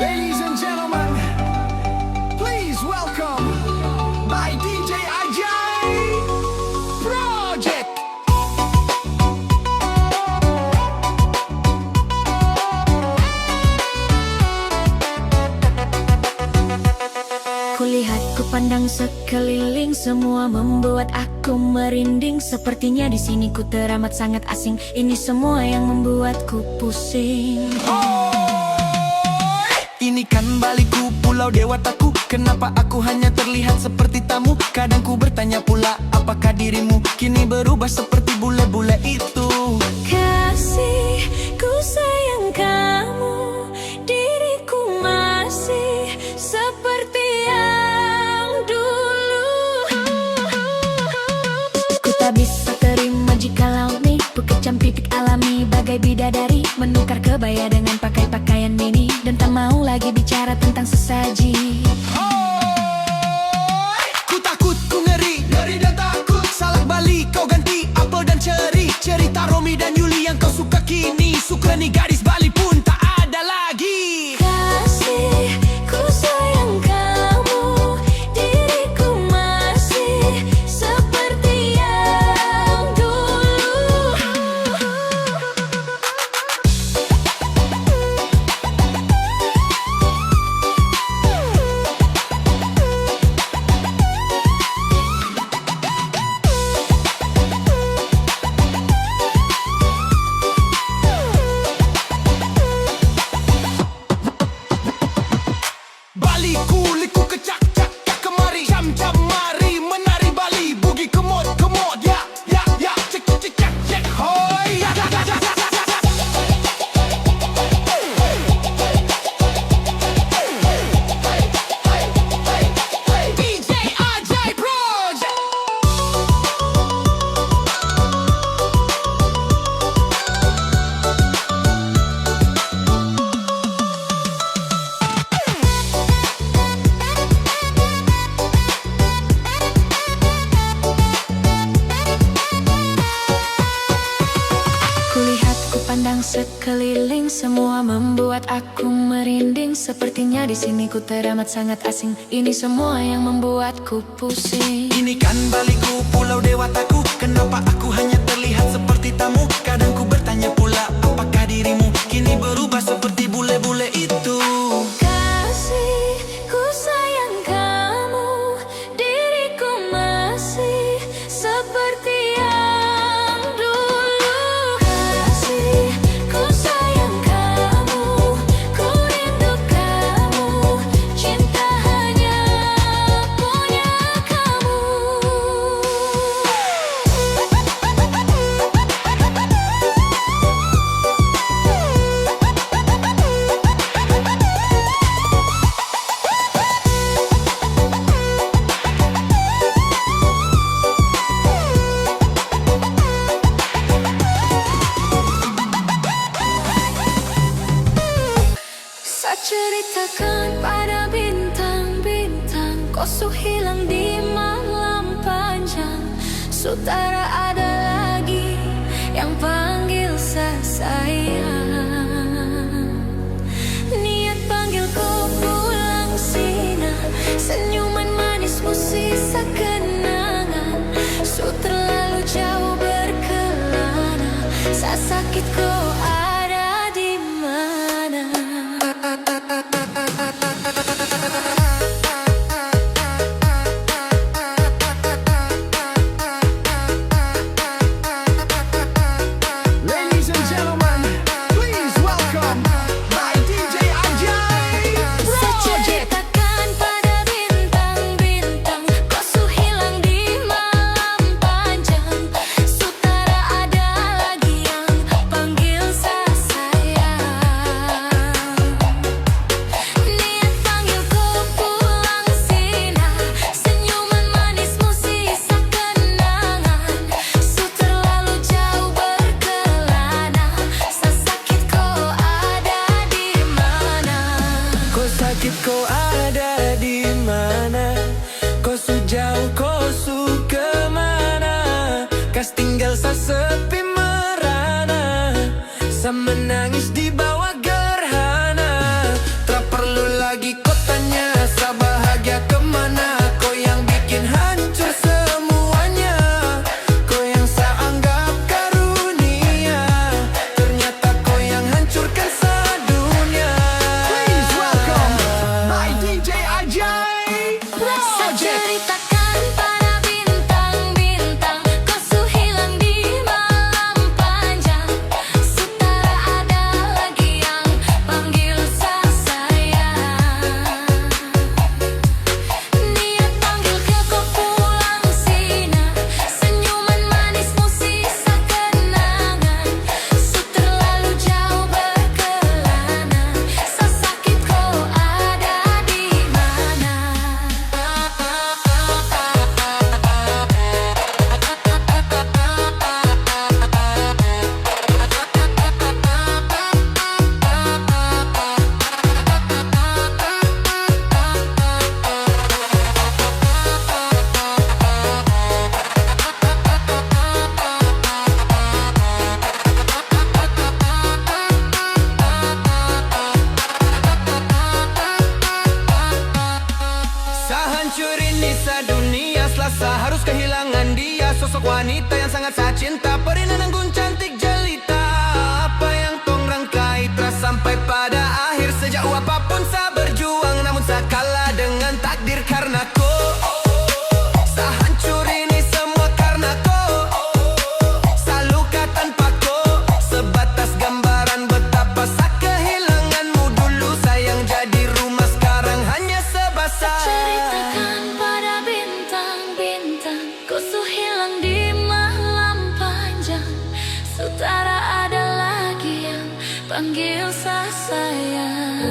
Ladies and gentlemen, please welcome by DJ Ajay Project. Kulihat, kupandang sekeliling, semua membuat aku merinding. Sepertinya di sini ku teramat sangat asing. Ini semua yang membuatku pusing. Ini kan Baliku, pulau dewataku. Kenapa aku hanya terlihat seperti tamu? Kadang ku bertanya pula, apakah dirimu kini berubah seperti bule-bule itu? Kasih, ku sayang kamu, diriku masih seperti yang dulu. Ku tak bisa terima jikalau nipu kecantikan alami bagai bidadari, menukar kebaya dengan pakai pakaian mini, dan tak mau lagi bicara tentang sesaji. Ku takut, ku ngeri, ngeri dan takut. Salak Bali kau ganti apel dan ceri. Cerita Romi dan Yuli yang kau suka kini, suka nih gadis Bali pun tak ada lagi. Kasih, ku sayang kamu, diriku masih seperti yang dulu. Baliku, liku kecak cak cak kemari, jam jam mari menari Bali, bugi kemod kemod ya ya ya, cek cek cek cek hoi ya ya ya ya ya. DJ Ajay Project. Kulihat, kupandang sekeliling, semua membuat aku merinding. Sepertinya di sini ku teramat sangat asing. Ini semua yang membuatku pusing. Ini kan Baliku, pulau dewataku. Kenapa aku hanya terlihat seperti tamu? Kadang ku bertanya pula, apakah dirimu kini berubah seperti bule-bule itu? Kasih, ku sayang kamu, diriku masih seperti yang dulu. Kasih, ku sayang kamu, ku rindu kamu, cinta hanya punya kamu. Saya ceritakan pada bintang-bintang, kau hilang di malam panjang. Saudara ada lagi yang panggil saya sayang. Niat panggil kau pulang sina, senyuman manismu sisa kenangan. So terlalu jauh berkelana, saya sakit kau ada di mana? Ladies and gentlemen, please welcome by DJ Ajay Saya Project. ceritakan pada bintang-bintang, kau hilang di malam panjang. Saudara ada lagi yang panggil saya Selasa harus kehilangan dia. Sosok wanita yang sangat saya cinta, Perina nanggung cantik jelita. Apa yang tong rangkai teras sampai pada akhir. Sejauh apapun saya berjuang, namun saya kalah dengan takdir karena kau. Saya hancur ini semua karena kau. Saya luka tanpa kau. Sebatas gambaran betapa saya kehilanganmu dulu. Sayang jadi rumah sekarang hanya sebasar. Ceritakan pada bintang-bintang, kau su hilang di malam panjang. Sutara ada lagi yang panggil saya sayang.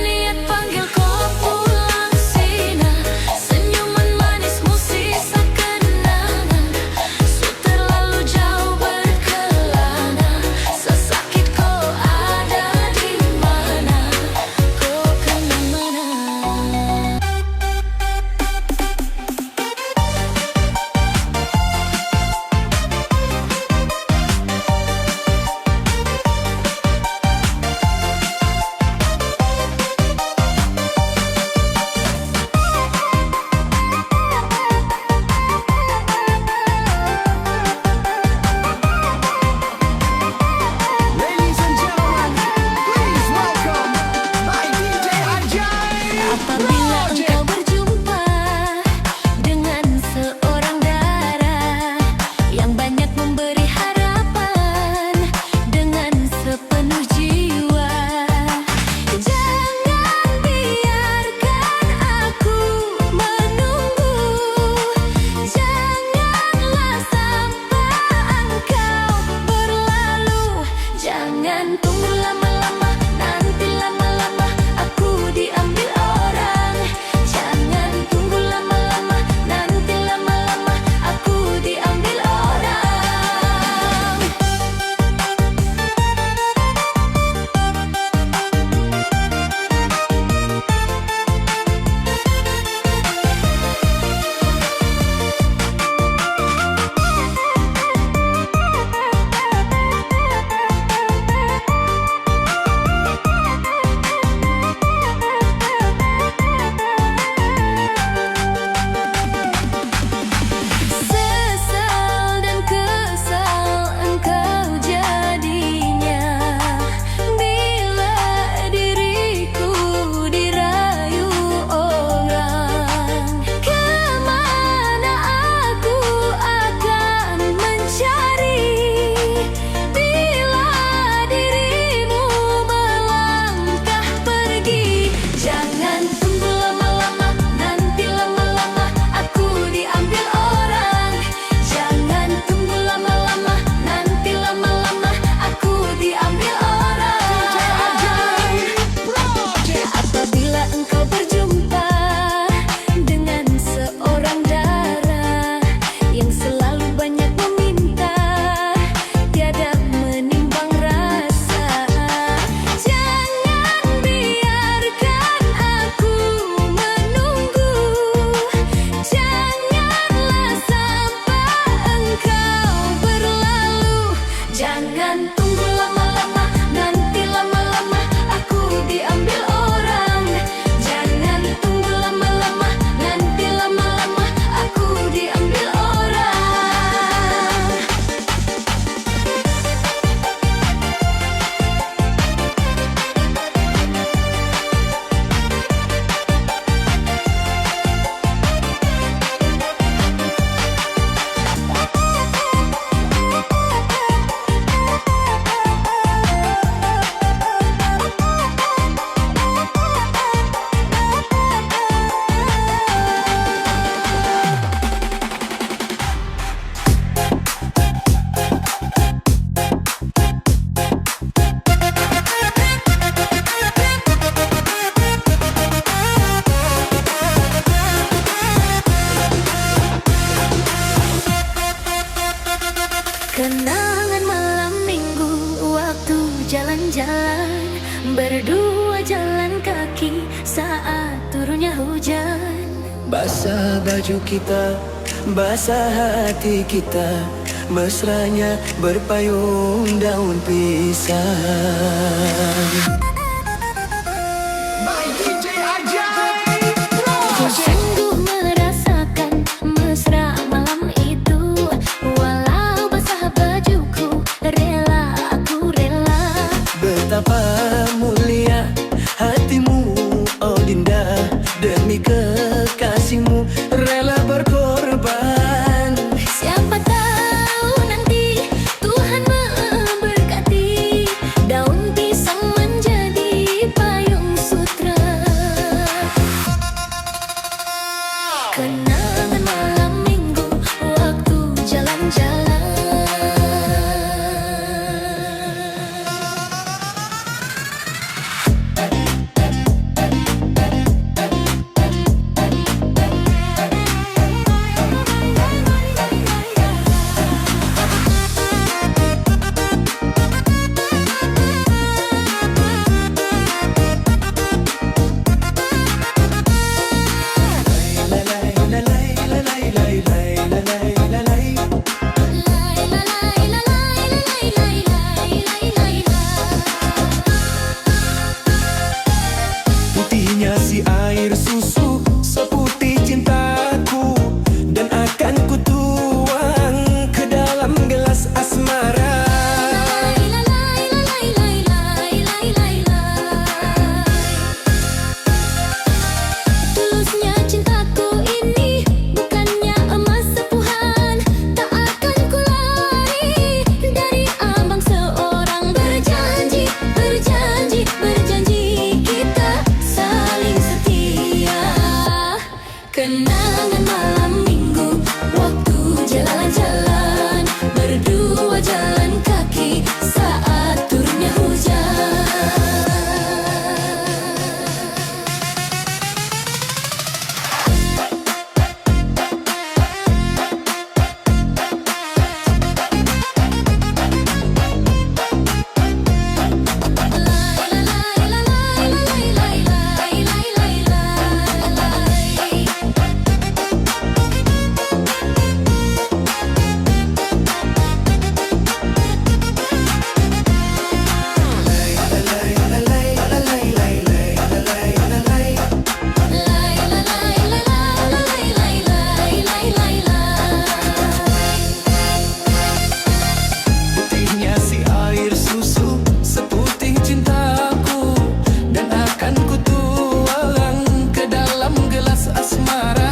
Niat panggil kau pulang sinar, senyuman manismu sisa kenangan. Su terlalu jauh berkelana, sesakit kau ada di mana, kau kemana-mana. Ladies and gentlemen, please welcome my DJ Ajay. Apabila engkau berjumpa dengan seorang darah yang banyak memberi harapan dengan sepenuh jiwa, jangan biarkan aku menunggu. Janganlah sampai engkau berlalu. Jangan tunggu lama-lama, nanti lama-lama aku diambil orang. Jangan tunggu lama-lama, nanti lama-lama aku diambil orang. Sesal dan kesal engkau jadinya bila diriku dirayu orang. Kemana aku akan mencari bila dirimu melangkah pergi. Jangan tunggu lama-lama, nanti lama-lama aku diambil orang. Jangan tunggu lama-lama, nanti lama-lama aku diambil orang. Apabila engkau berjumpa dengan seorang darah yang selalu banyak meminta, tiada menimbang rasa, jangan biarkan aku menunggu. Janganlah sampai engkau berlalu. Jangan tunggu lama-lama, nanti lama-lama aku diambil orang. Jangan tunggu lama-lama, nanti lama-lama aku diambil orang. Kenangan malam minggu, waktu jalan-jalan, berdua jalan kaki saat turunnya hujan. Basah baju kita, basah hati kita, mesranya berpayung daun pisang. My DJ Ajay Project. Betapa mulia hatimu, oh Dinda. Demi kekasihmu rela berkorban. Siapa tahu nanti Tuhan memberkati, daun pisang menjadi payung sutra. Kenangan malam minggu waktu jalan-jalan. Putihnya si air susu seputih cintaku, dan akan kutuang ke dalam gelas asmara. Tulusnya cintaku ini bukannya emas sepuhan, tak akan ku lari dari abang seorang. Berjanji, berjanji, berjanji kita saling setia. Kenangan malam minggu waktu jalan-jalan, berdua jalan kaki saat turunnya hujan. Putihnya si air susu seputih cintaku, dan akan kutuang ke dalam gelas asmara.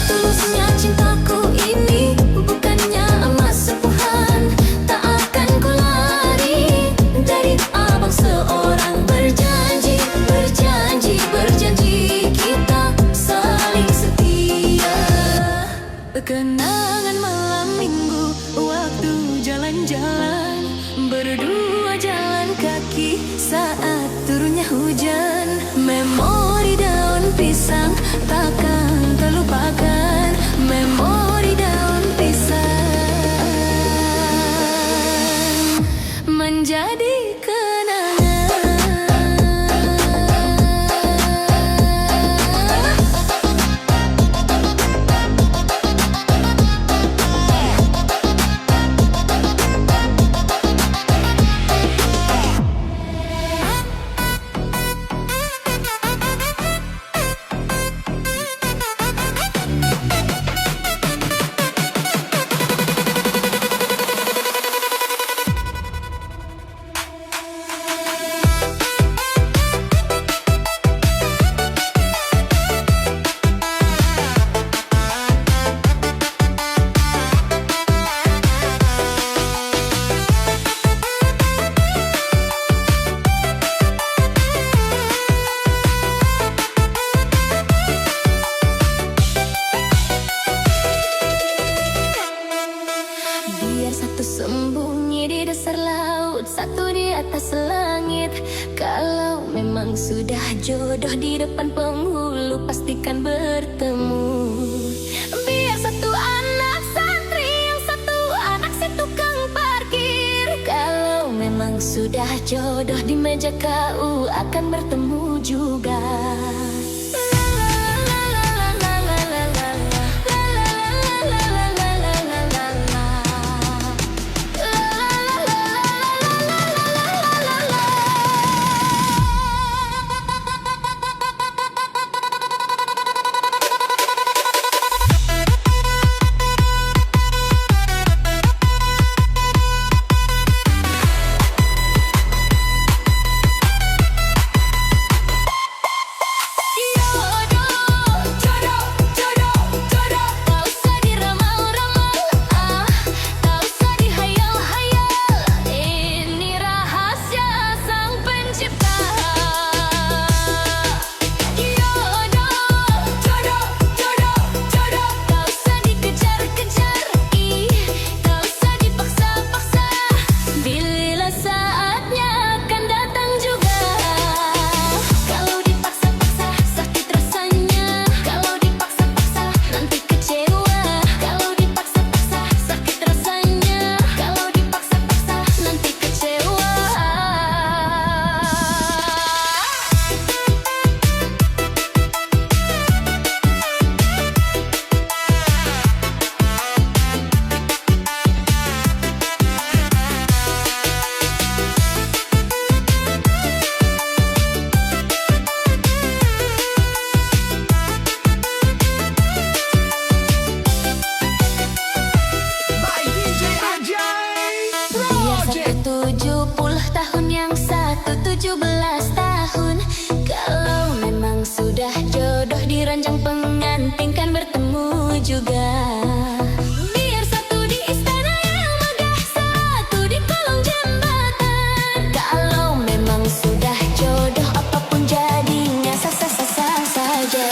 Tulusnya cintaku ini bukannya emas sepuhan, tak akan ku lari dari abang seorang. Berjanji, berjanji, berjanji kita saling setia. Kenangan malam minggu waktu jalan-jalan, berdua jalan kaki saat turunnya hujan. Memori daun pisang takkan terlupakan, memori daun pisang menjadi kenangan. Biar satu sembunyi di dasar laut, satu di atas langit. Kalau memang sudah jodoh di depan penghulu, pastikan bertemu. Biar satu anak santri, yang satu anak si tukang parkir. Kalau memang sudah jodoh di meja KU, akan bertemu juga. satu 17 tahun. Kalau memang sudah jodoh di ranjang pengantin kan bertemu juga. Biar satu di istana yang megah, satu di kolong jembatan. Kalau memang sudah jodoh apapun jadinya sah-sah saja.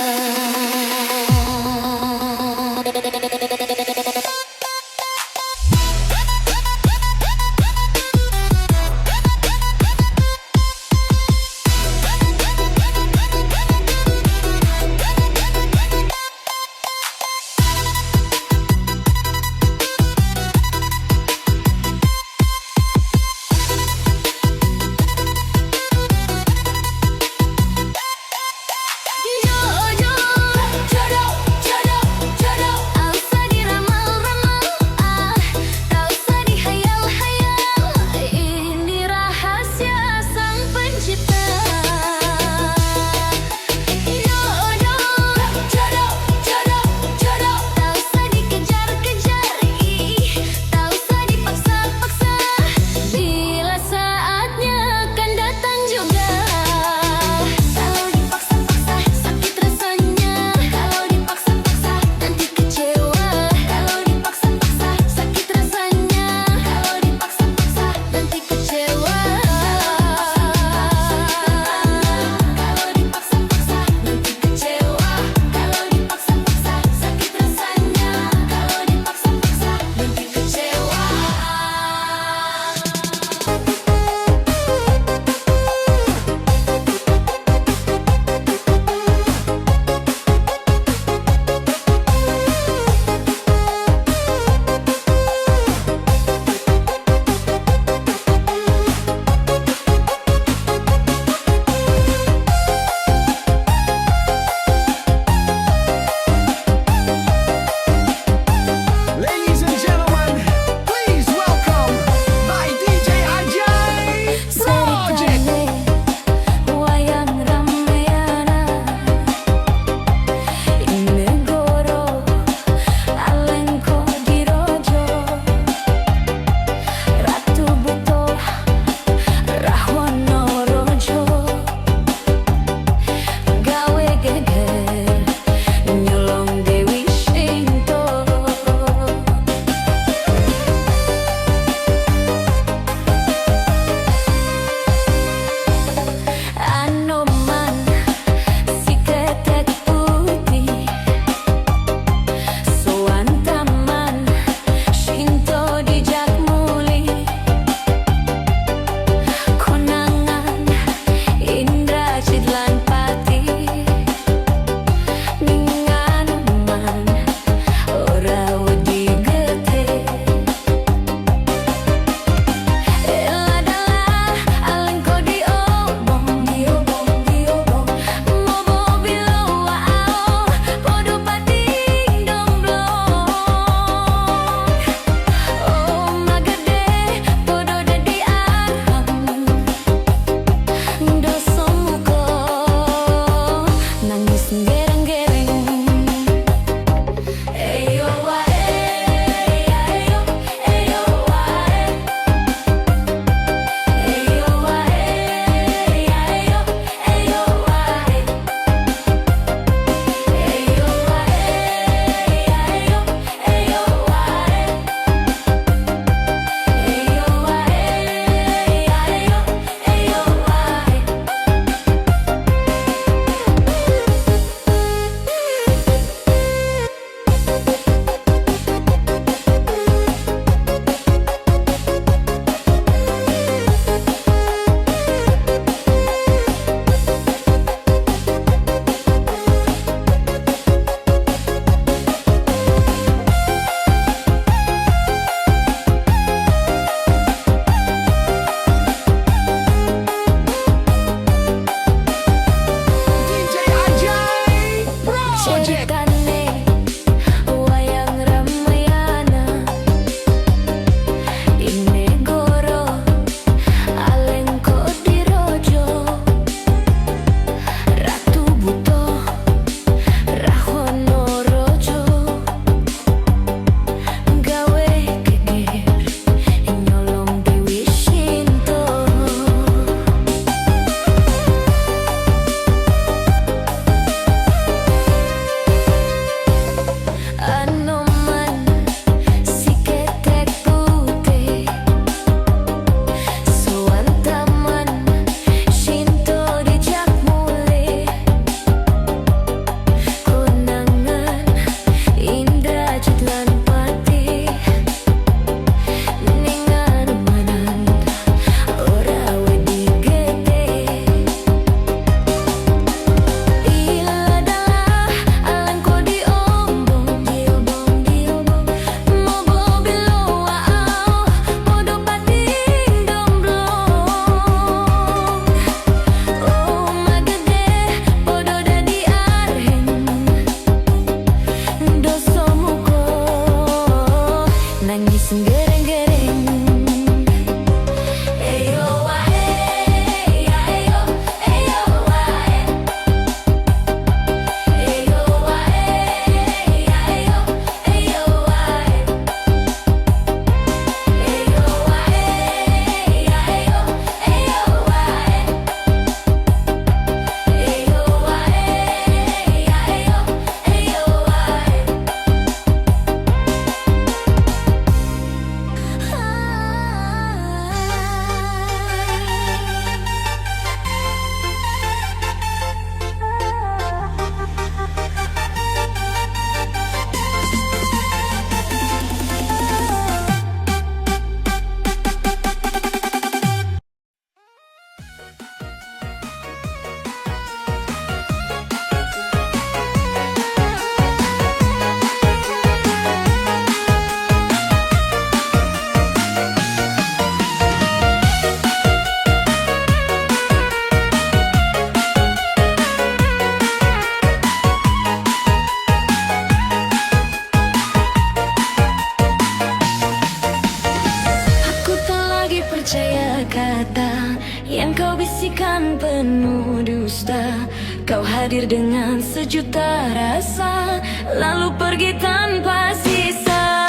Senggereng-gereng. Eyo wae, ya eyo, eyo wae. Eyo wae, ya eyo, eyo wae. Eyo wae, ya eyo, eyo wae. Eyo wae, ya eyo, eyo wae. Aku tak lagi percaya kata yang kau bisikan penuh dusta. Kau hadir dengan sejuta rasa, lalu pergi tanpa sisa.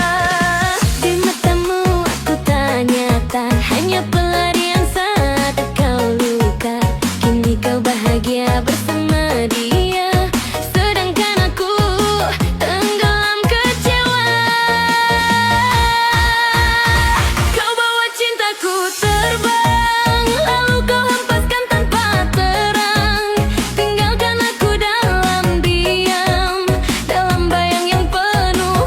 Di matamu aku tak nyata, hanya pelarian saat kau luka. Kini kau bahagia bersama dia, sedangkan aku tenggelam kecewa. Kau bawa cintaku terbang, lalu kau hempaskan tanpa terang. Tinggalkan aku dalam diam, dalam bayang yang penuh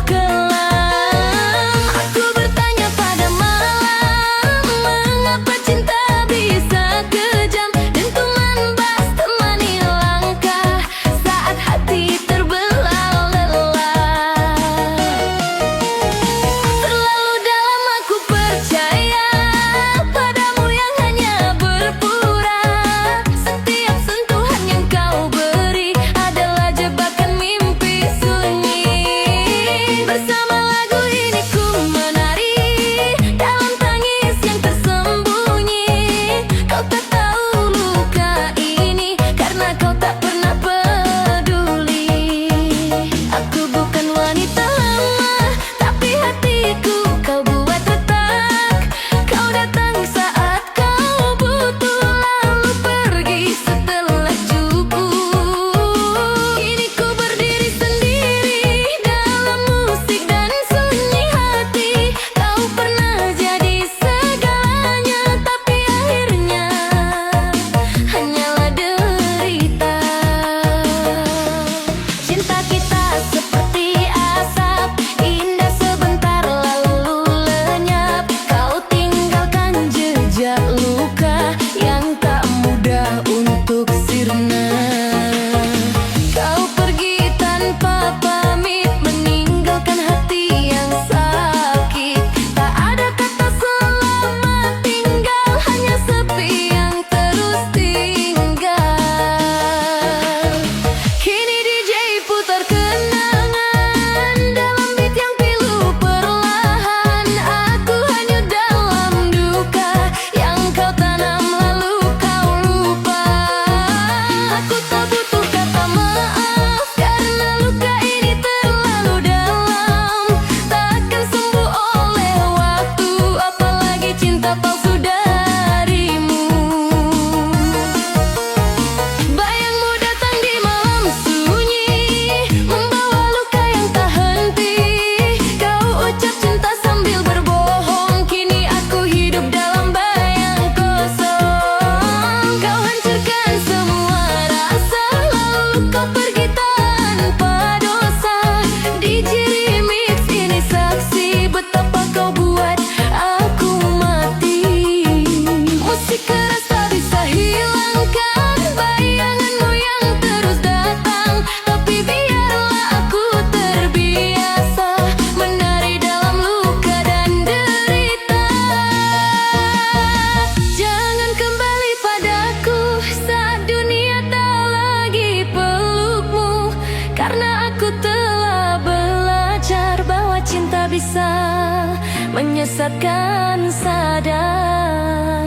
menyesatkan sadar.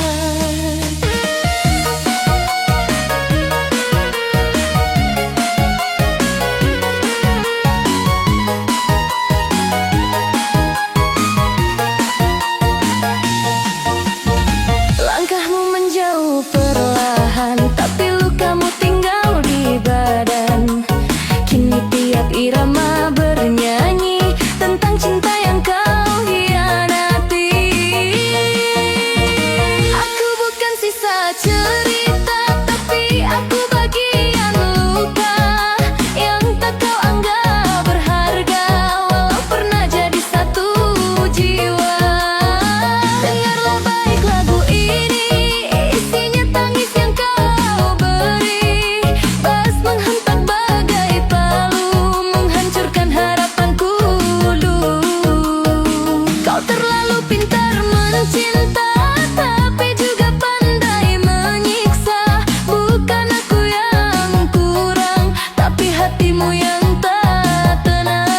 Langkahmu menjauh perlahan, tapi lukamu tinggal di badan. Kini tiap irama bernyanyi tentang cinta yang kau hianati. Aku bukan sisa cerita, tapi aku bagian luka yang tak kau anggap berharga, walau pernah jadi satu jiwa. Dengarlah baik lagu ini, isinya tangis yang kau beri. Bass menghentak bagai palu, menghancurkan harapanku dulu. Kau terlalu pintar mencinta, tapi juga pandai menyiksa. Bukan aku yang kurang, tapi hatimu yang tak tenang.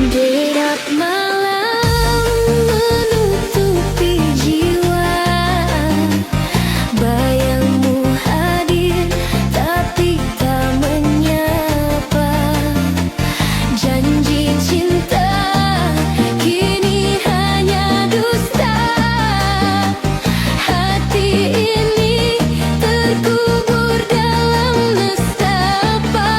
Gelap malam menutupi jiwa, bayangmu hadir tapi tak menyapa. Janji cinta kini hanya dusta, hati ini terkubur dalam nestapa.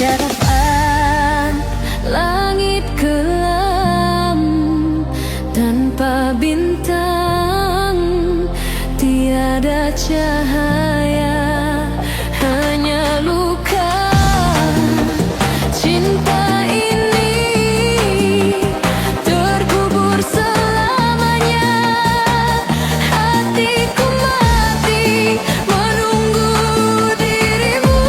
daratan, langit kelam tanpa bintang, tiada cahaya, hanya luka. Cinta ini terkubur selamanya. Hatiku mati menunggu dirimu.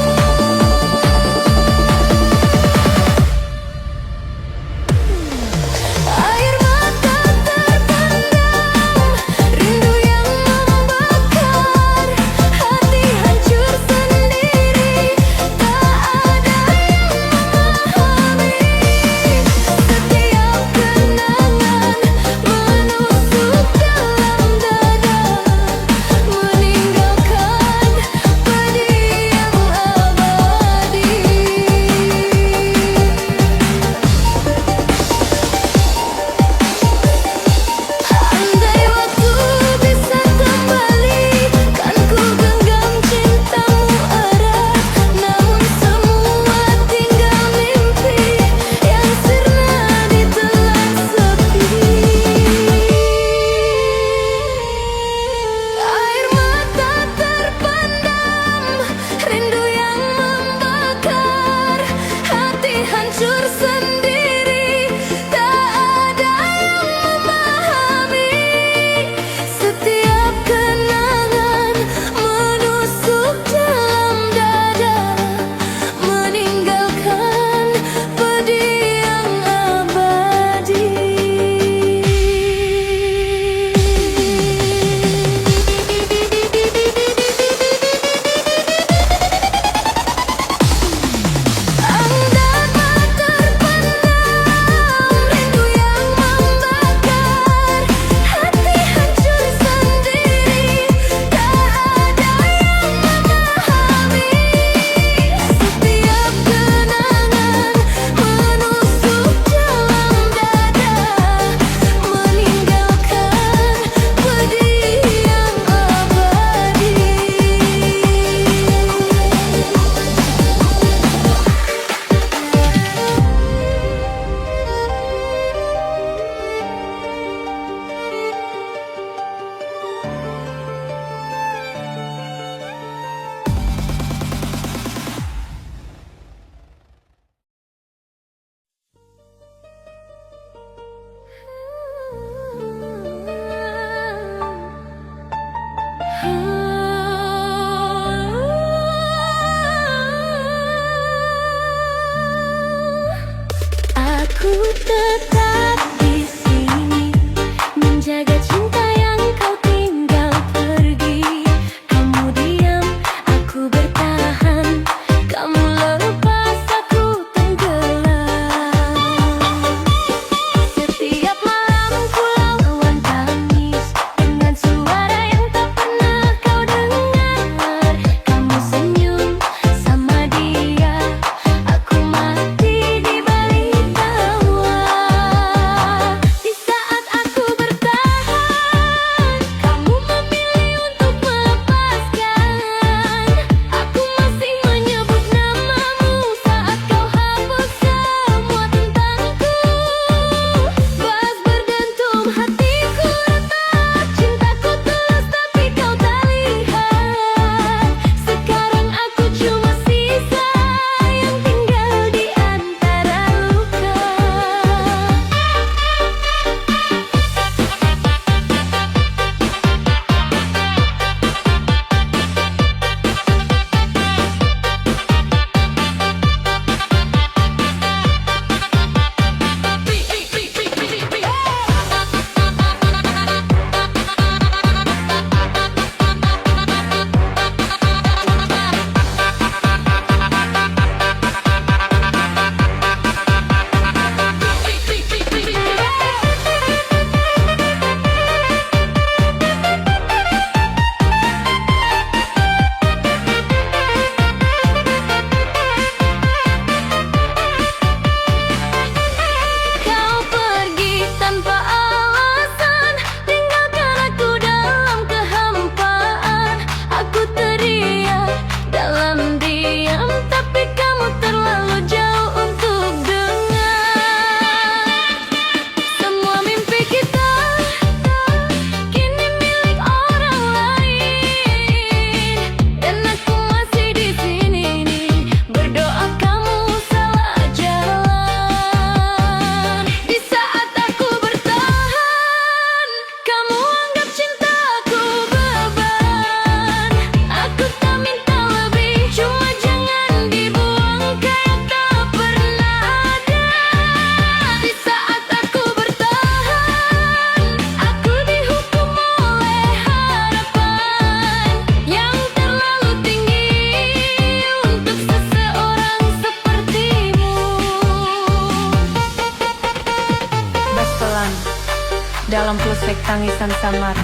Dalam klusek tangisan samar,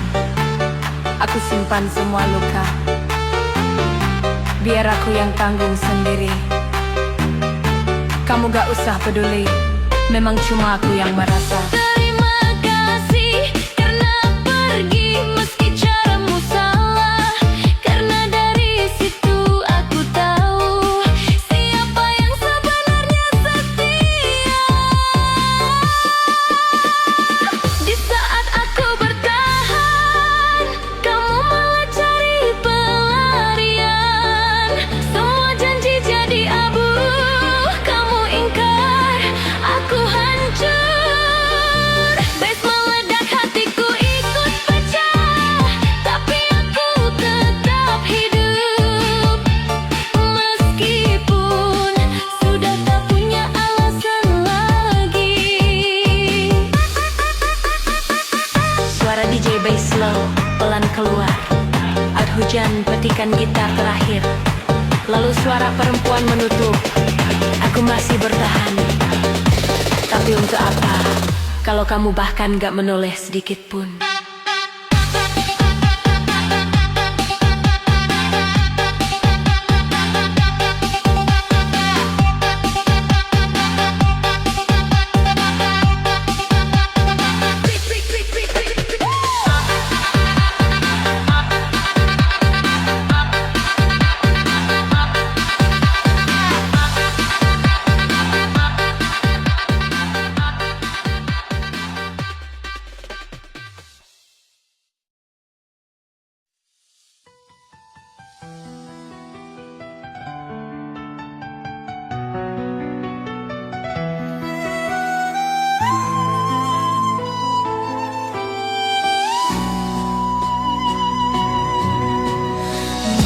aku simpan semua luka. Biar aku yang tanggung sendiri. Kamu gak usah peduli, memang cuma aku yang merasa. Terima kasih karena pergi meski caramu salah. Karena dari situ aku tahu siapa yang sebenarnya setia. Di saat aku bertahan, kamu malah cari pelarian. Semua janji jadi abu, kamu ingkar, aku hancur. Bes meledak, hatiku ikut pecah, tapi aku tetap hidup. Meskipun sudah tak punya alasan lagi. Suara DJ bass slow, pelan keluar. Air hujan petikan gitar terakhir. Lalu suara perempuan menutup. Aku masih bertahan. Tapi untuk apa? Kalau kamu bahkan gak menoleh sedikit pun.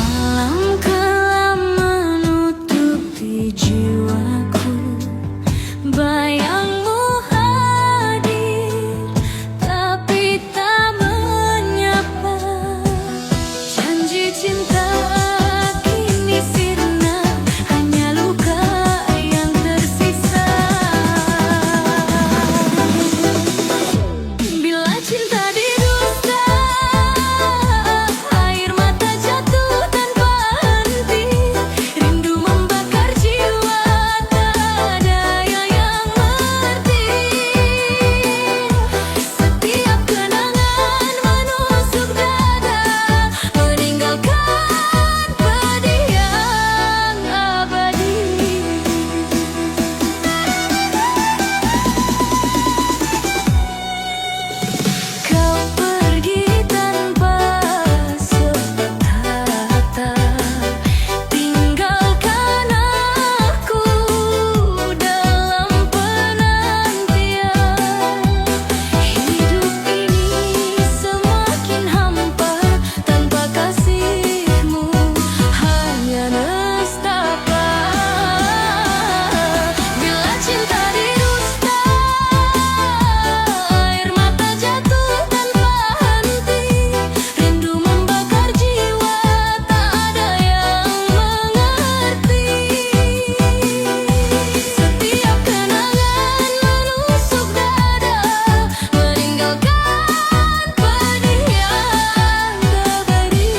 Malam kelam menutupi jiwaku, bayangmu hadir tapi tak menyapa. Janji cinta kini sirna, hanya luka yang tersisa. Bila cinta didusta, air mata jatuh tanpa henti. Rindu membakar jiwa, tak ada yang mengerti. Setiap kenangan menusuk dada, meninggalkan pedih yang abadi. Kau pergi tanpa sepatah kata, tinggalkan aku dalam penantian. Hidup ini semakin hampa tanpa kasihmu, hanya nestapa. Bila cinta didusta, air mata jatuh tanpa henti. Rindu membakar jiwa, tak ada yang mengerti. Setiap kenangan menusuk dada, meninggalkan pedih yang abadi.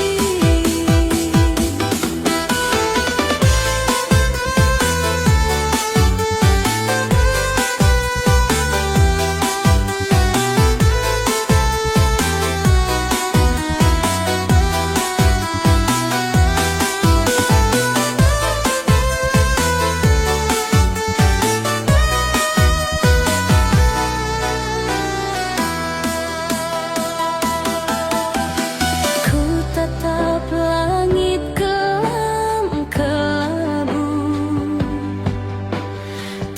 Ku tatap langit kelam kelabu,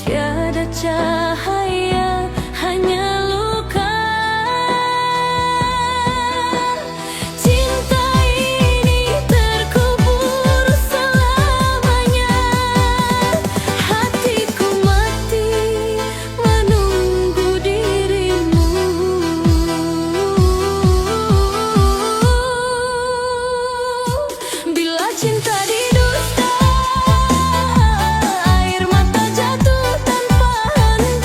tiada cahaya, hanya luka. Cinta ini terkubur selamanya. Hatiku mati menunggu dirimu. Bila cinta didusta, air mata jatuh tanpa henti.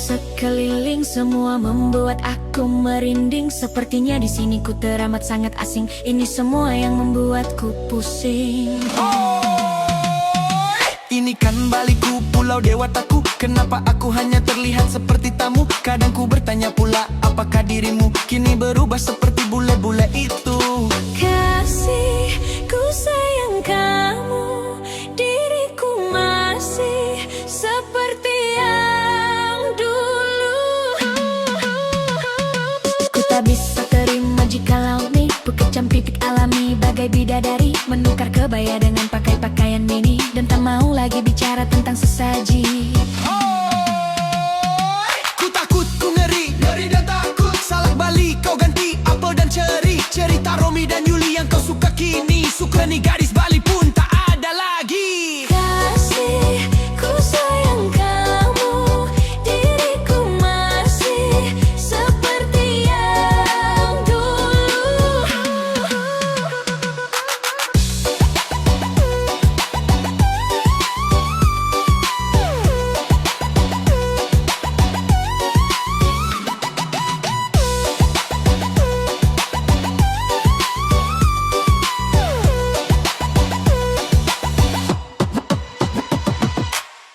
sekeliling, semua membuat aku merinding. Sepertinya di sini ku teramat sangat asing. Ini semua yang membuatku pusing. Ini kan Baliku, pulau dewataku. Kenapa aku hanya terlihat seperti tamu? Kadang ku bertanya pula, apakah dirimu kini berubah seperti bule-bule itu? Kasih, ku sayang kamu, diriku masih seperti yang dulu. Ku tak bisa terima jikalau nipu kecam pipik alami bagai bidadari, menukar kebaya dengan pakai pakaian mini, dan tak mau lagi bicara tentang sesaji. Ku takut, ku ngeri, ngeri dan takut. Salak Bali kau ganti apel dan ceri. Cerita Romi dan Yuli yang kau suka kini, suka nih gadis Bali pun tak ada lagi. Kasih, ku sayang kamu, diriku masih seperti yang dulu.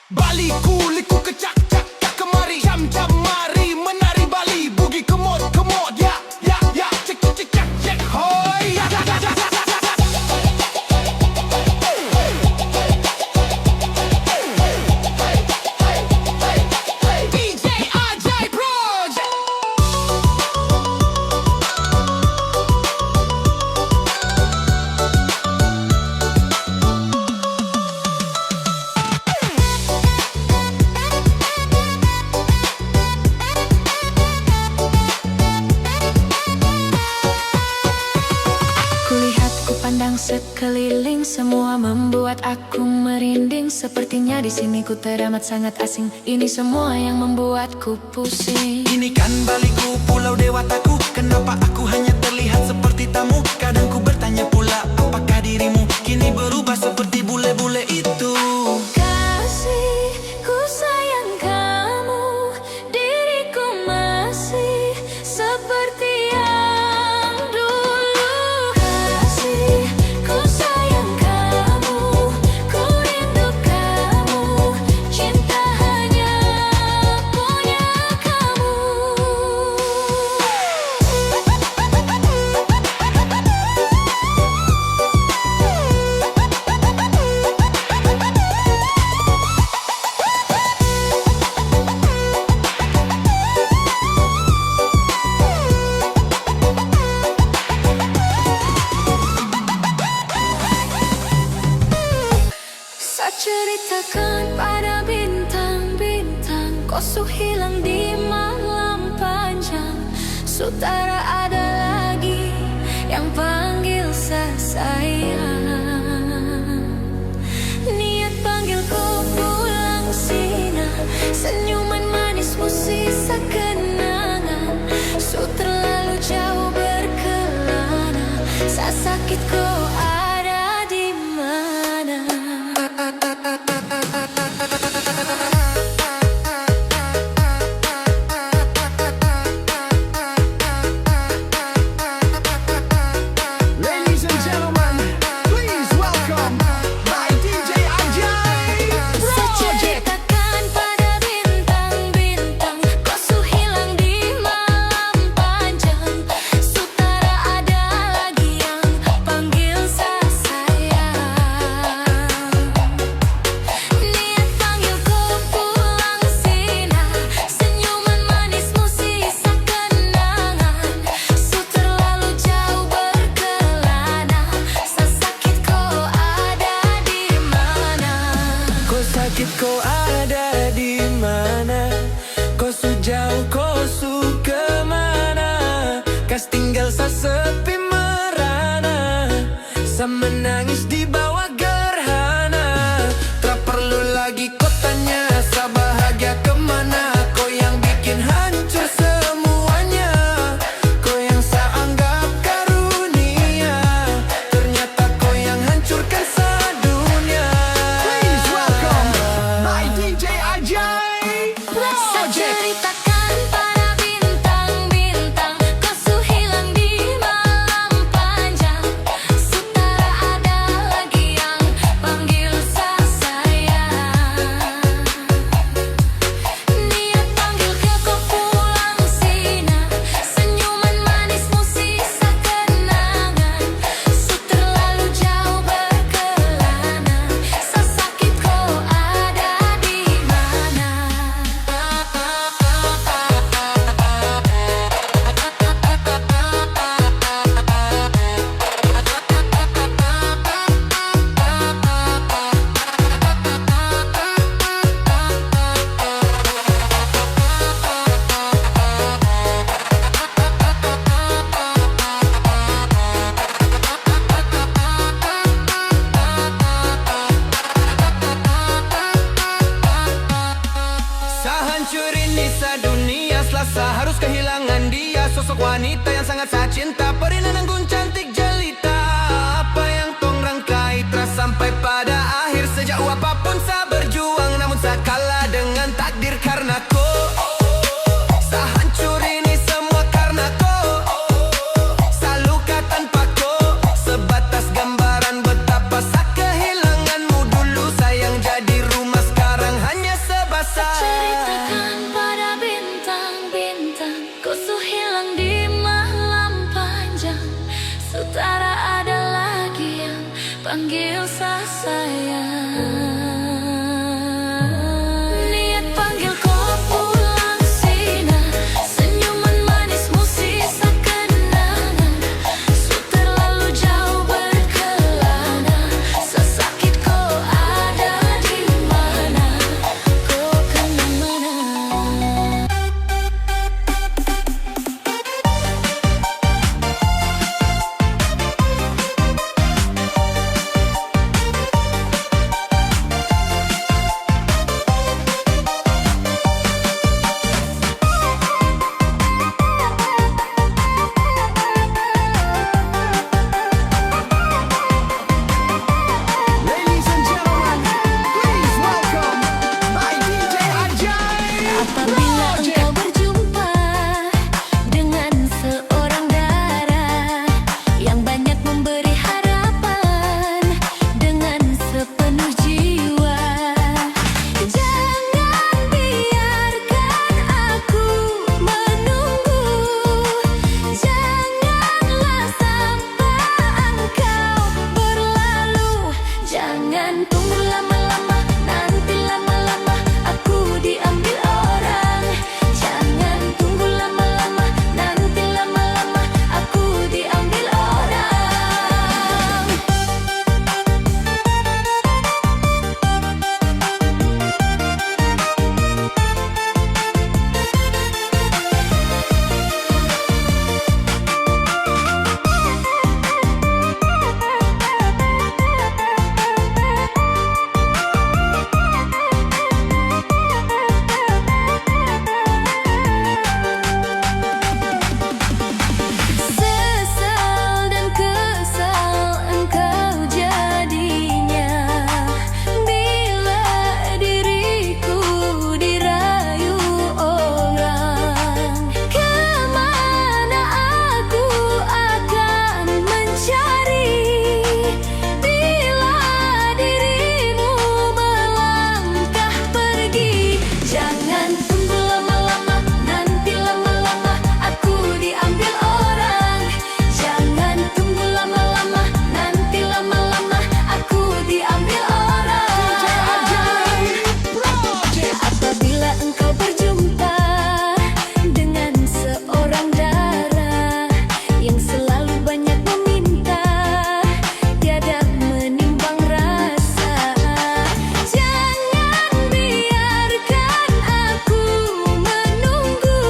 Baliku, liku kecak cak cak kemari, jam jam mari menari Bali, bugi kemot kemot, ya ya ya, cek cek cek cek cek, hoi ya ya ya ya ya ya. DJ Ajay Project. Kulihat, ku pandang sekeliling, semua membuat aku merinding. Sepertinya di sini ku teramat sangat asing. Ini semua yang membuatku pusing. Ini kan Baliku, pulau dewataku. Kenapa aku hanya terlihat seperti tamu? Kadang ku bertanya pula, apakah dirimu kini berubah seperti bule-bule itu? Kasih, ku sayang kamu, diriku masih seperti yang dulu. Kasih, ku sayang kamu, ku rindu kamu, cinta hanya punya kamu. Saya ceritakan pada bintang-bintang, kosong hilang di malam panjang. Sutara ada lagi yang panggil saya sayang. Niat panggilku pulang sina, senyuman manismu sisa kenangan. Su terlalu jauh berkelana, saya sakit kau ada di mana? Ladies and gentlemen, please welcome my DJ Ajay Saya Project. ceritakan pada bintang-bintang, kosong hilang di malam panjang. Sutara ada lagi yang panggil saya sayang. Niat panggilku pulang sina, senyuman manismu sisa kenangan. Su terlalu jauh berkelana, saya sakit kau ada di mana? Kau sakit, kau ada di mana? Kau su jauh, kau su kemana? Kas tinggal sa sepi merana, sa menangis di bawah gerhana. Tak perlu lagi kau tanya, sa bahagia kemana? Kau yang bikin hancur semuanya, kau yang sa anggap karunia, ternyata kau yang hancurkan sedunia. Please welcome my DJ Ajay Saya Project. cerita rasa harus kehilangan dia. Sosok wanita yang sangat saya cinta, Perinananggun cantik jelita. Apa yang tong rangkai telah sampai pada akhir. Sejauh apapun saya berjuang, namun saya kalah dengan takdir. Karena kau, saya hancur ini semua karena kau. Saya luka tanpa kau, sebatas gambaran betapa saya kehilanganmu dulu. Sayang jadi rumah sekarang hanya sebasar. Ceritakan pada bintang-bintang, kau su hilang di malam panjang. Sutara ada lagi yang panggil saya sayang. Niat panggil kau pulang sina, senyuman manismu sisa kenangan. Su terlalu jauh berkelana, sesakit kau ada di mana, kau kemana? Ladies and gentlemen, please welcome my DJ Ajay. Apabila engkau berjumpa dengan seorang darah yang banyak memberi harapan dengan sepenuh jiwa, jangan biarkan aku menunggu. Janganlah sampai engkau berlalu. Jangan tunggu lama-lama, nanti lama-lama aku diambil orang. Jangan tunggu lama-lama, nanti lama-lama aku diambil orang. Sesal dan kesal engkau jadinya bila diriku dirayu orang. Kemana aku akan mencari bila dirimu melangkah pergi. Jangan tunggu lama-lama, nanti lama-lama aku diambil orang. Jangan tunggu lama-lama, nanti lama-lama aku diambil orang. Apabila engkau berjumpa dengan seorang darah yang selalu banyak meminta, tiada menimbang rasa. Jangan biarkan aku menunggu.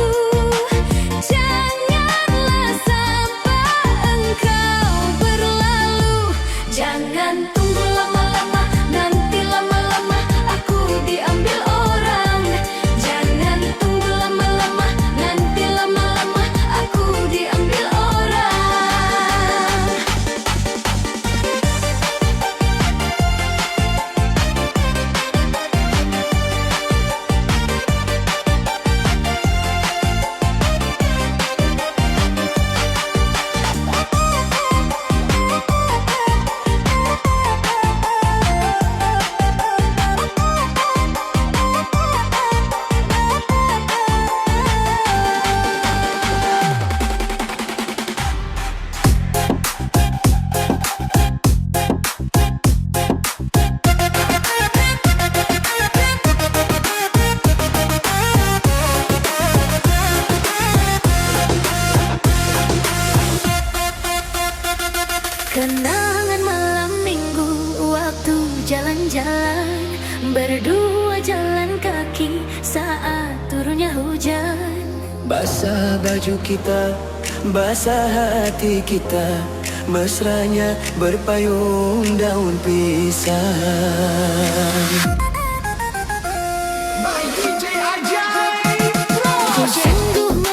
Janganlah sampai engkau berlalu. Jangan tunggu lama-lama, nanti lama-lama aku diambil orang. Jangan tunggu lama-lama, nanti lama-lama aku diambil orang. Kenangan malam minggu, waktu jalan-jalan, berdua jalan kaki saat turunnya hujan. Basah baju kita, basah hati kita, mesranya berpayung daun pisang. My DJ Ajay Project. Sungguh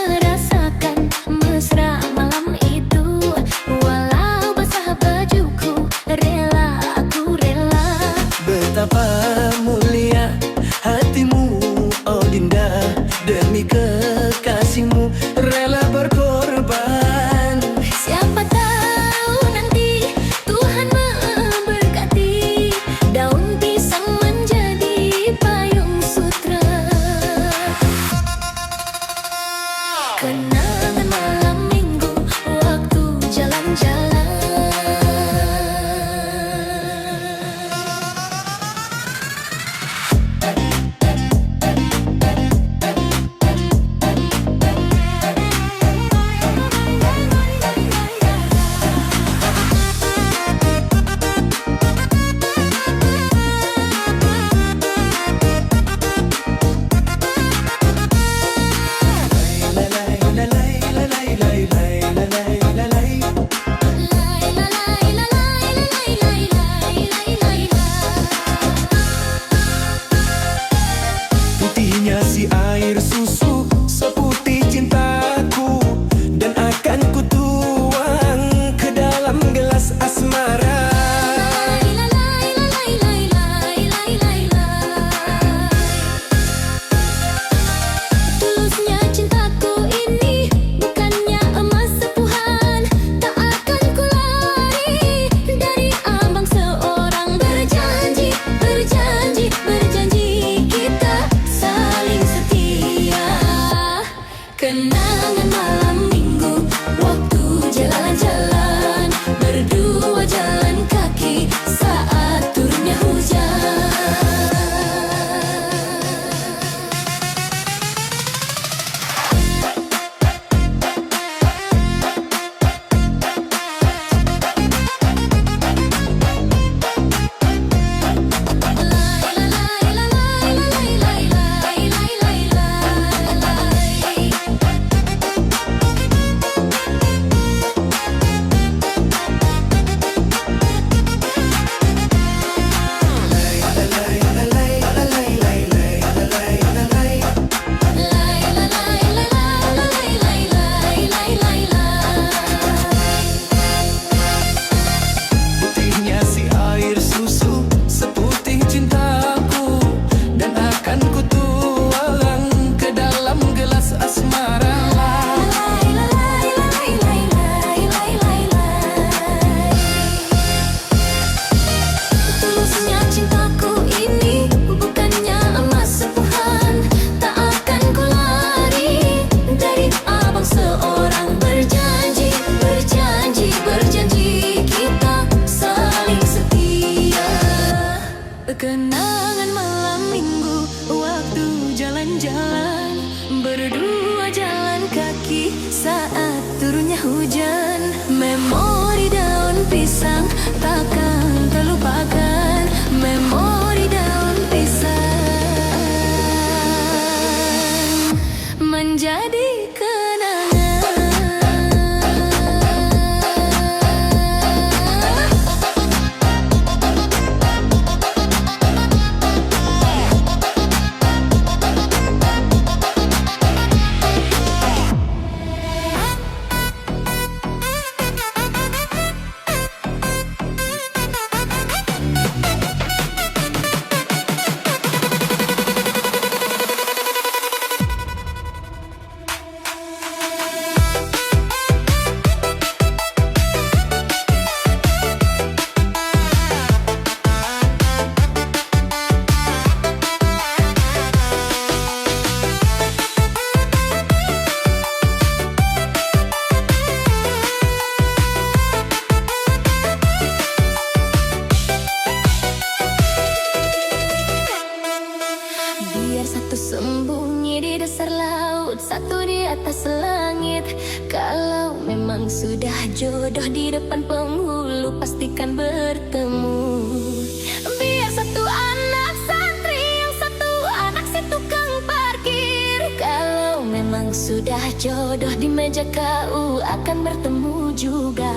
jodoh di depan penghulu pastikan bertemu. Biar satu anak santri, yang satu anak si tukang parkir. Kalau memang sudah jodoh di meja kau akan bertemu juga.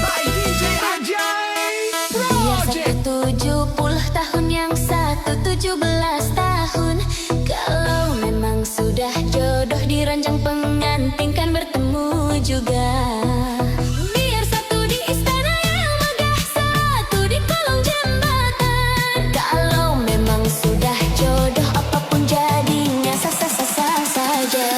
By DJ Ajay Project. 70 tahun yang satu 17 tahun. Kalau memang sudah jodoh di ranjang pengantin kan bertemu juga. Biar satu di istana yang megah, satu di kolong jembatan. Kalau memang sudah jodoh apapun jadinya sah-sah saja.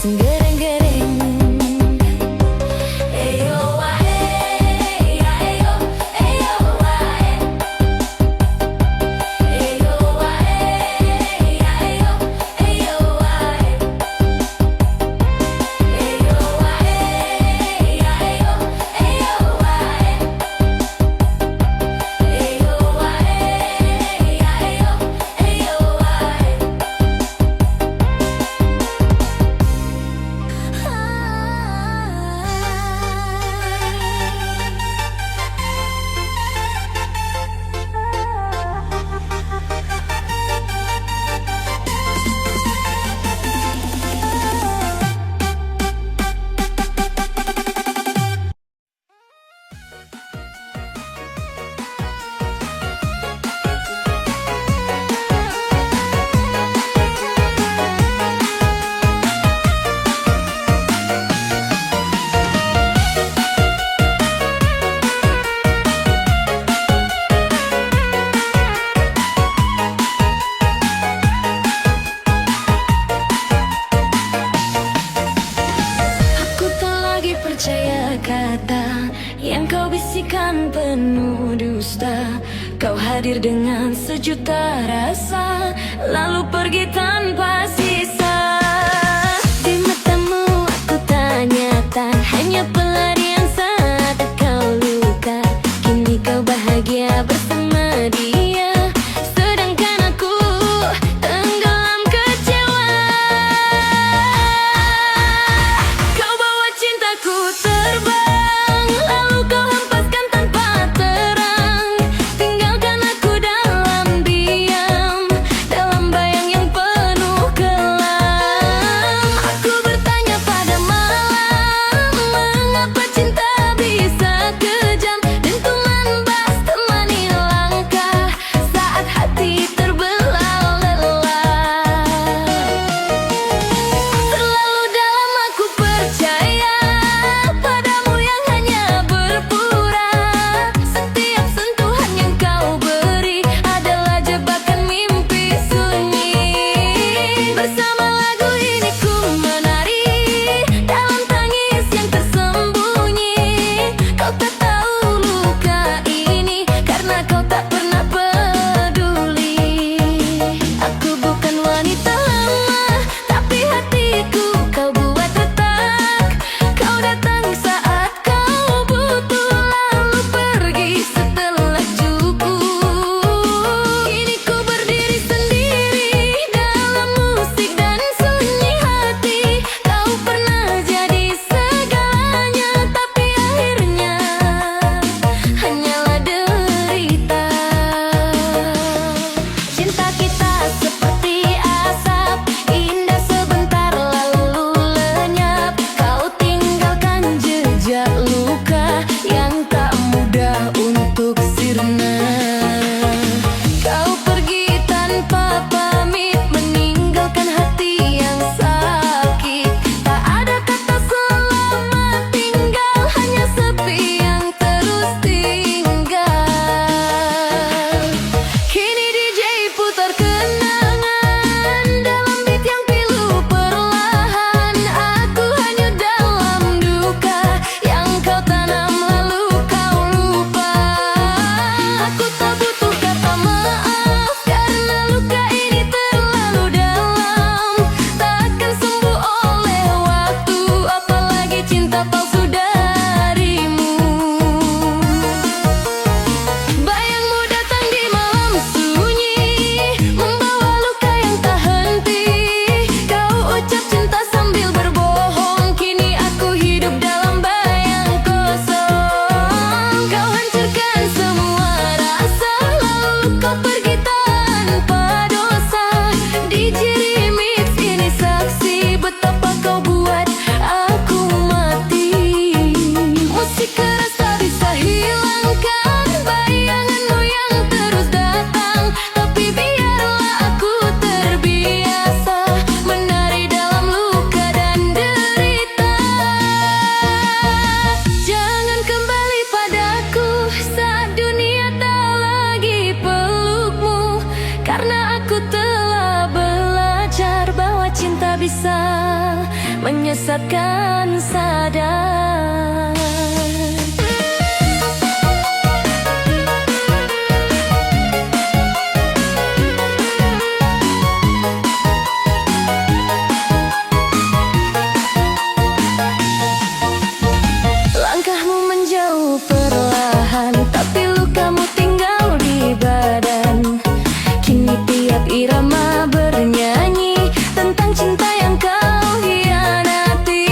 Gereng-gereng. Eyo wae, ya eyo, eyo wae. Eyo wae, ya eyo, eyo wae. Eyo wae, ya eyo, eyo wae. Eyo wae, ya eyo, eyo wae. Aku tak lagi percaya kata yang kau bisikan penuh dusta. Kau hadir dengan sejuta rasa, lalu pergi tanpa sisa. Di matamu aku tak nyata, hanya pelarian saat kau luka. Kini kau bahagia bersama dia, sedangkan aku tenggelam kecewa. Kau bawa cintaku terbang, lalu kau hempaskan tanpa terang. Tinggalkan aku dalam diam, dalam bayang yang penuh kelam. Aku bertanya pada malam, mengapa cinta bisa kejam? Dentuman bass temani langkah saat hati terbelah lelah. Terlalu dalam aku percaya padamu yang hanya berpura. Setiap sentuhan yang kau beri adalah jebakan mimpi sunyi. Bersama lagu ini ku menari dalam tangis yang tersembunyi. Kau tak tahu luka ini karena kau tak pernah peduli. Aku bukan wanita lama, tapi hatiku kau buat retak. Kau datang saat kau butuh, lalu pergi setelah cukup. Kini ku berdiri sendiri dalam musik dan sunyi hati. Kau pernah jadi segalanya, tapi akhirnya hanyalah derita. Cinta kita seperti asap, indah sebentar lalu lenyap. Kau tinggalkan jejak luka yang tak mudah untuk sirna. Kau pergi tanpa pamit, meninggalkan hati yang sakit. Tak ada kata selamat tinggal, hanya sepi yang terus tinggal. Kini DJ putar kenangan dalam beat yang pilu perlahan. Aku hanyut dalam duka yang kau tanam lalu kau lupa. Aku tak butuh kata maaf karena luka ini terlalu dalam. Takkan sembuh oleh waktu, apalagi cinta palsu darimu. Bayangmu datang di malam sunyi, membawa luka yang tak henti. Kau ucap cinta sambil berbohong, kini aku hidup dalam bayang kosong. Kau hancurkan semua rasa, lalu kau pergi tanpa dosa. DJ Remix ini saksi betapa kau buat aku mati. Musik keras tak bisa hilangkan bayanganmu yang terus datang, tapi biarlah aku terbiasa menari dalam luka dan derita. Jangan kembali padaku saat dunia tak lagi pelukmu, karena aku telah belajar bahwa cinta bisa menyesatkan sadar. Langkahmu menjauh perlahan, tapi lukamu tinggal di badan. Kini tiap irama bernyanyi tentang cinta yang kau hianati.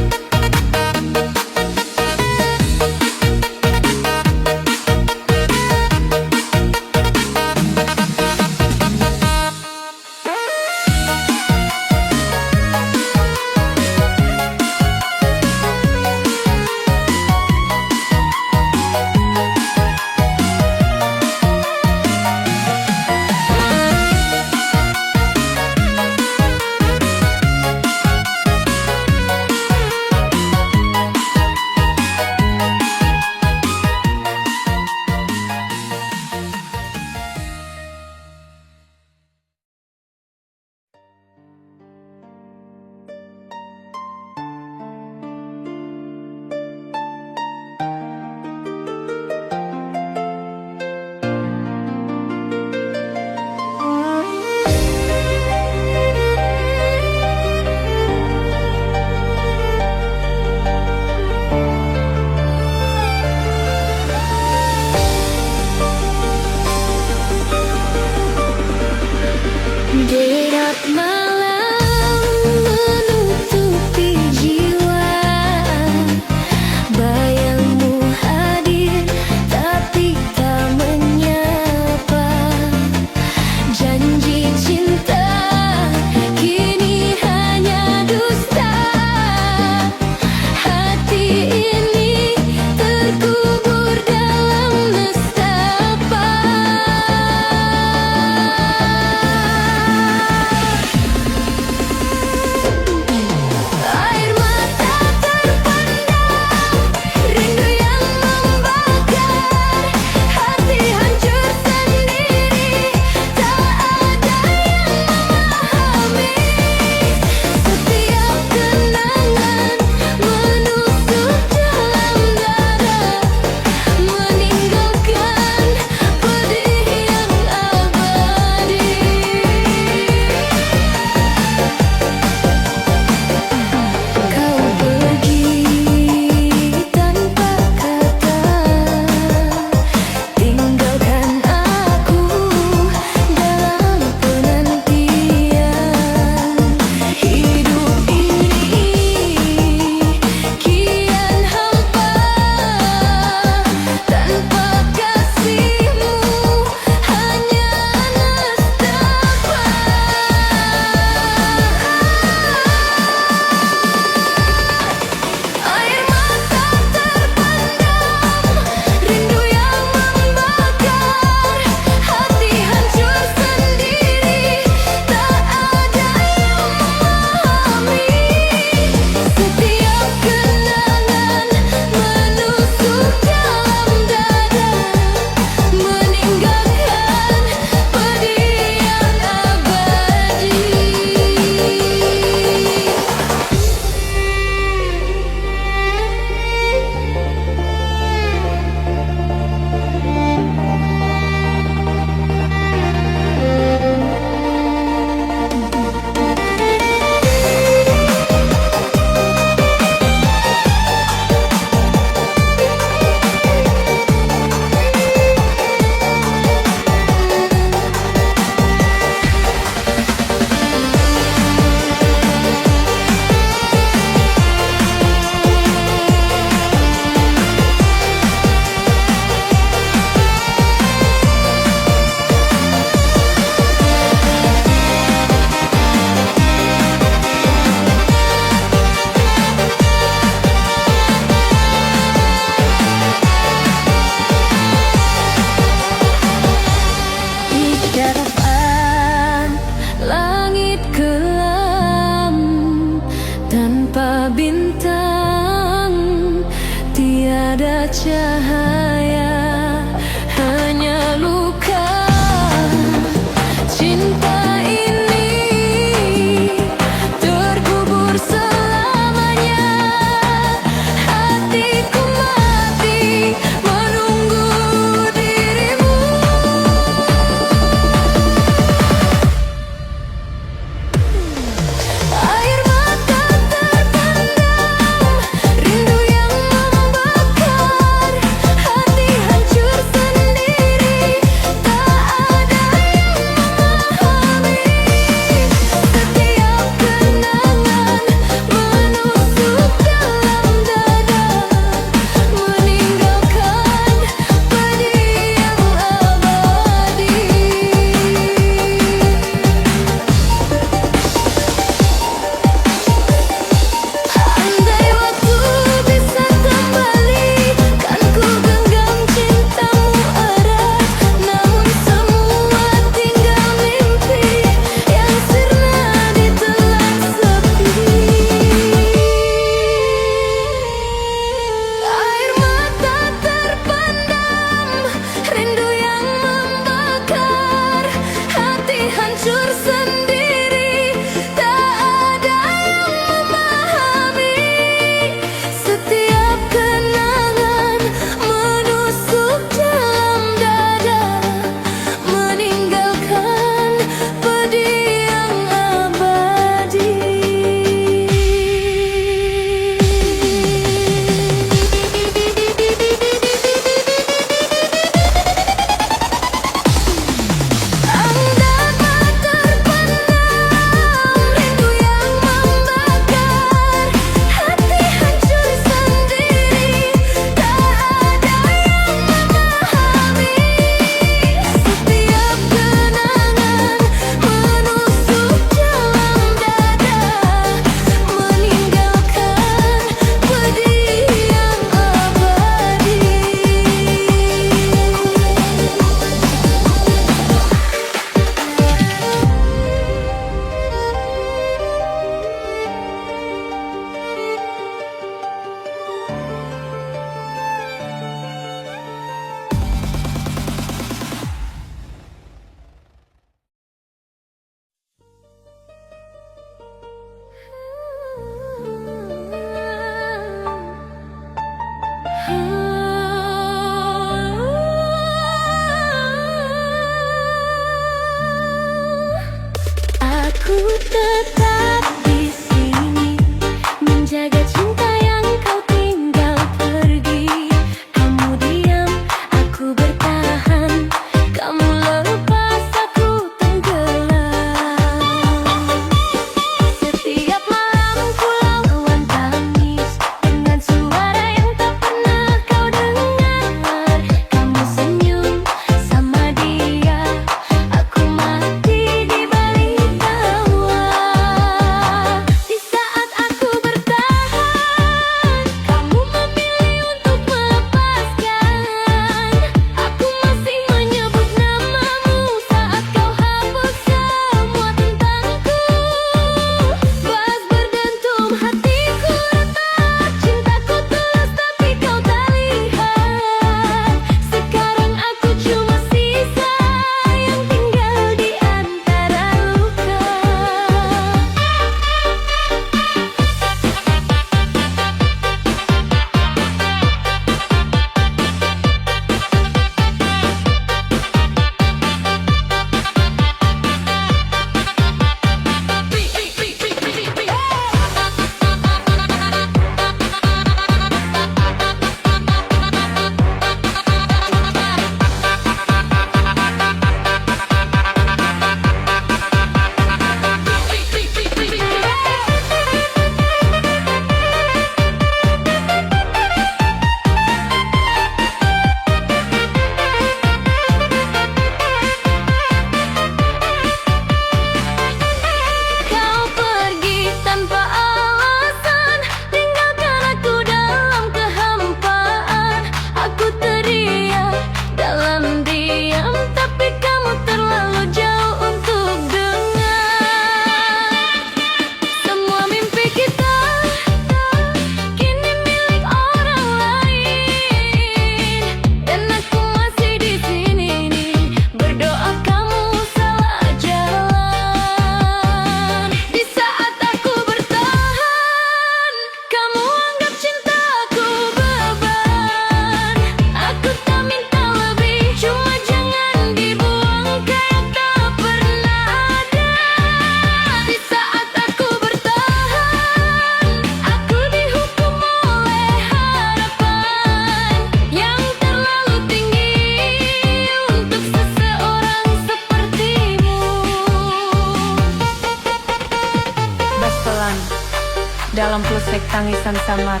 dalam pelosek tangisan samar,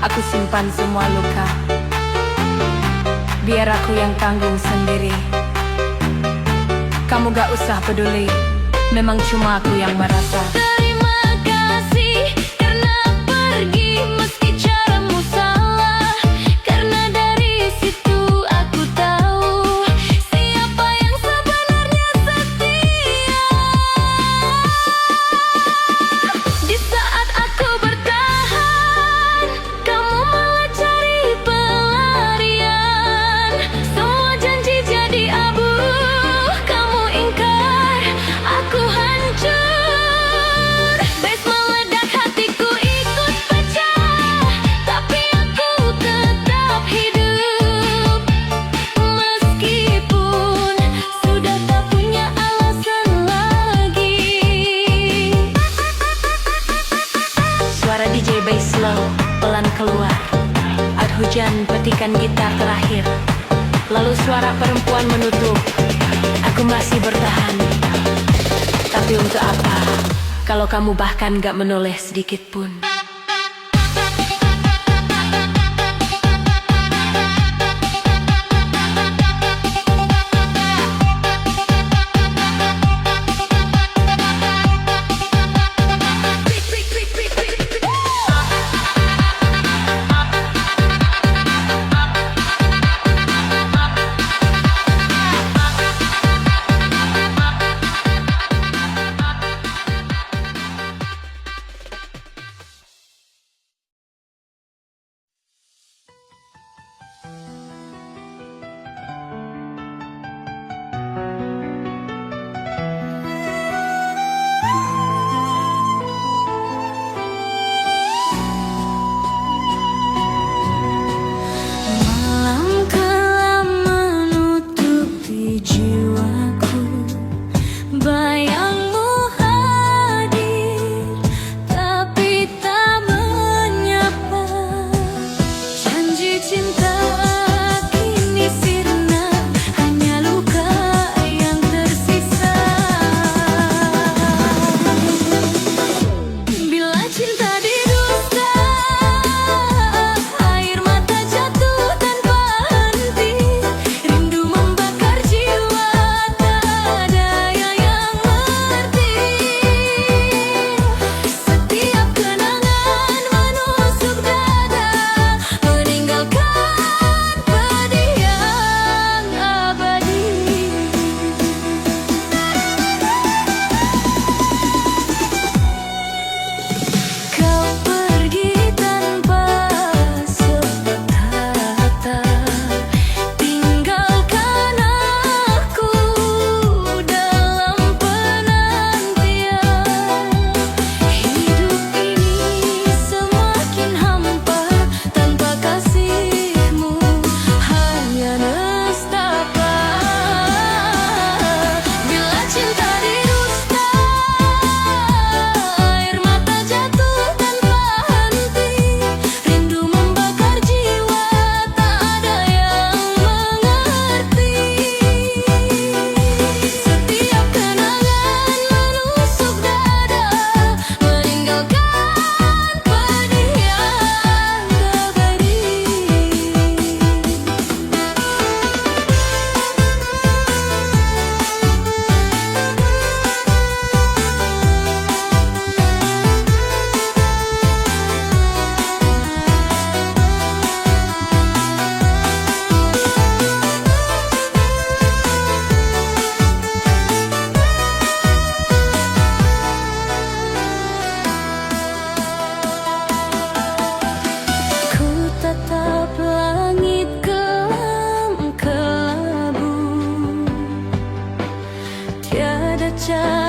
aku simpan semua luka. Biar aku yang tanggung sendiri. Kamu gak usah peduli, memang cuma aku yang merasa. Terima kasih karena pergi meski caramu salah. Karena dari situ aku tahu siapa yang sebenarnya setia. Di saat aku bertahan, kamu malah cari pelarian. Semua janji jadi abu, kamu ingkar, aku hancur. Bes meledak, hatiku ikut pecah, tapi aku tetap hidup. Meskipun sudah tak punya alasan lagi. Suara DJ bass slow pelan keluar. Air hujan petikan gitar terakhir. Lalu suara perempuan menutup. Aku masih bertahan. Tapi untuk apa? Kalau kamu bahkan gak menoleh sedikit pun. Malam kelam menutupi jiwaku, bayangmu hadir tapi tak menyapa. Janji cinta kini sirna, hanya luka yang tersisa. Bila cinta didusta, air mata jatuh tanpa henti. Rindu membakar jiwa, tak ada yang mengerti. Setiap kenangan menusuk dada, meninggalkan pedih yang abadi. Kau pergi tanpa sepatah kata, tinggalkan aku dalam penantian. Hidup ini semakin hampa tanpa kasihmu, hanya nestapa. Bila cinta didusta, air mata jatuh tanpa henti. Rindu membakar jiwa, tak ada yang mengerti. Setiap kenangan menusuk dada, meninggalkan pedih yang abadi. Ku tatap langit kelam kelabu, tiada cara